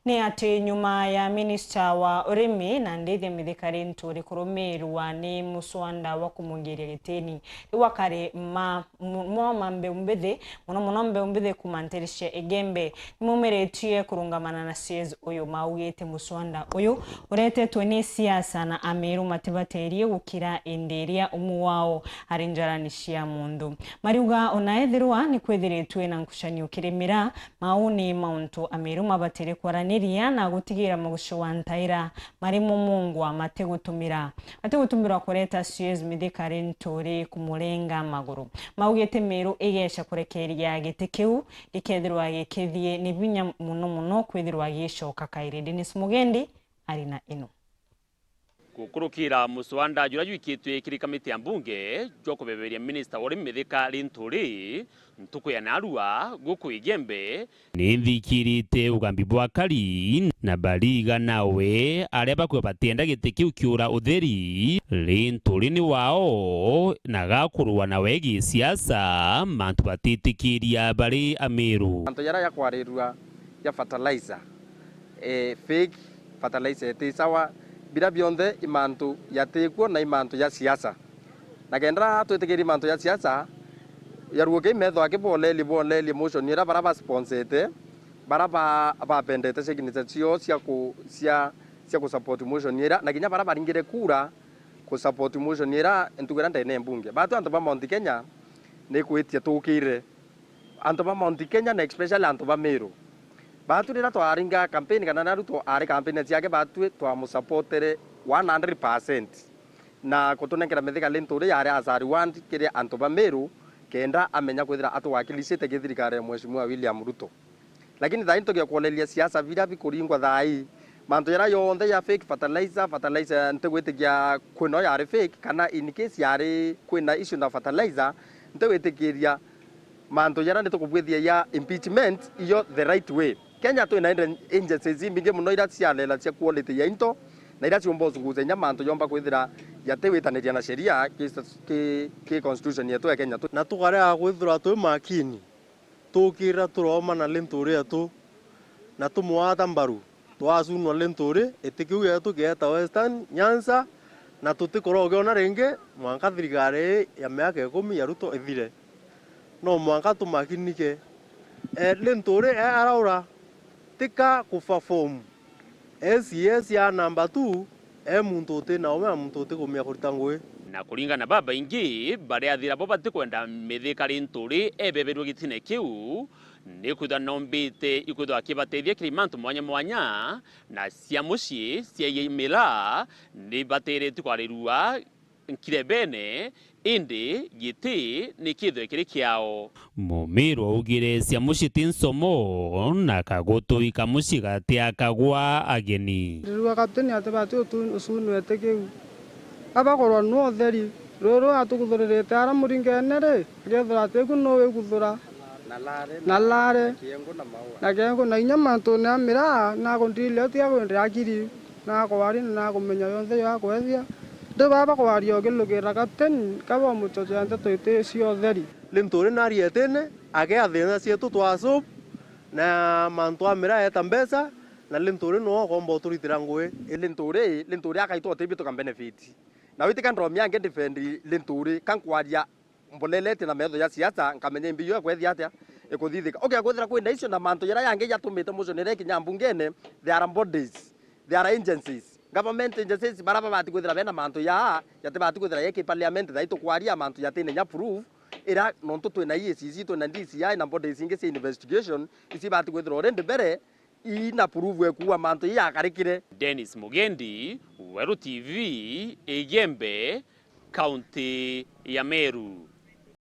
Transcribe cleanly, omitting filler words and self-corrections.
Ni ati nyuma ya minista wa urimi na ndithi mithikari nturi kurumirwa ni muswanda wa kumungiria gitini iwakare mambe umbithi muno mbe umbithi kumanterisha Igembe nimumeretie kurungamana na CS uyu maugite muswanda uyu uretetwe ni siasa na Ameru matibaterie gukira enderia umuwao arinjaranishia mundu mariuga onaethirwa ni kwethiretwe na nkushanio kiremira mauni mauntu Ameru mabatere kwarani na gutigira mugusho wa ntaira marimo mungwa mategutumira kureta CS mithikari nturi kumurenga maguru maugite Meru igesha kurekeria gitikiu gikethirwa gikithie ni binya muno kwethirwa gishoka kaire. Dennis Mugendi arina ino gukurukira muswanda jura jwikitwe kiri kamiti ya mbunge jo kubeberia minister wori mithikari nturi ntuku ya narua guku Igembe nithikirite ugambi bwa kari na bariga nawe areba kwe batienda gitikiu kiura utheri nturi ni wao na gakurwa na wegi siasa mantu batitikiria bari Ameru mantu yara ya kwarirwa ya fertilizer fake fertilizer tisawa bila bionde imantu yatekwo na imantu ya siasa na kendra twetekeri imantu ya siasa yaruoke metho akibole motion ira baraba sponsete baraba pendete signatures cia ku support motion ira na kinya baraba ringire kura ku support motion ira entugera ndene mbunge batu antu ba Mount Kenya ne kwetia tukire antu ba Mount Kenya na especially antu ba Meru batu rira twaringa campaign kana naruto ari campaign ciake batu twamusupportere 100% na kutunengera mithikari nturi yari azari want kire antu ba Meru kenda amenya kwithira atwakilisite githirikari Mheshimiwa William Ruto lakini thaini tugia kuonelia siasa vira bikuringwa thai mantu yara yonthe ya fake fertilizer ntegwitikia kwino yari fake kana in case yari kwina issue na fertilizer ntegwitikiria mantu yara nitukubwithia ya impeachment iyo the right way. Kenya tu ina agencies mingi muno ira cialela cia quality ya into na ira ciomba uzuguze nyamantu yomba kwithira yatewitaniria na sheria ki constitution yetu ya Kenya na tukarea kwithira tu makini tukira turoma na lenturi atu na tumuata mbaru twasunwa lenturi etikiu yetu geta Western Nyanza na tutikoroge ona ringe mwanka thirikari ya miaka 10 ya Ruto ithire no mwanka tumakinike lenturi araura tika kuperform SES ya number 2 muntu tena ome muntu tikumia kurtangwe na kuringa na baba ingi bare athira bo batikwenda mithikari nturi ebeberwe gitine kiu ni kuda nombite ikudo akibateithia kirimantu mwanya na cia mucii cia yimira ni batere tukwarirua nkirebene indi giti ni kitho kiri kiao Mumiru ugire cia muciti nsomo na kagoto ikamuciga tia kagwa ageni riwa kapteni atebati usunu etekiu abakorwa no theri roro atukuthurite ara muringenere gethura ateku no wekuthura na lare na kengo na inyamantu na mira na kondile tia kwendra akiri na kwari na kumenya yonthe ya kwethia ndo baba kwario gilugera kapteni kaba mutojo ante toite cio theri lentore nari etene age athena cietu twaso na mantu amira eta mbesa na lentore no kombo turitira ngwe lentore akaitwa tebi to kan benefit na witika ndromi yange defend lentore kan kwaria mbolelete na metho ya siasa nkamenya mbiyo kwethia atia ekuthithika okay kwethira kwenda icio na mantu yara yange yatumite muconere kinya mbungene there are bodies there are agencies government agencies baraba bati kwithira bena mantu ya yatebati kwithira yeke parliament thaito kwaria mantu yatene nya proof ira nonto twina EACC twina DCI na bodies ingi cia investigation isi bati kwithira orende bere ina proof ekuwa mantu ya karikire. Dennis Mugendi, Weru TV, Igembe, County ya Meru.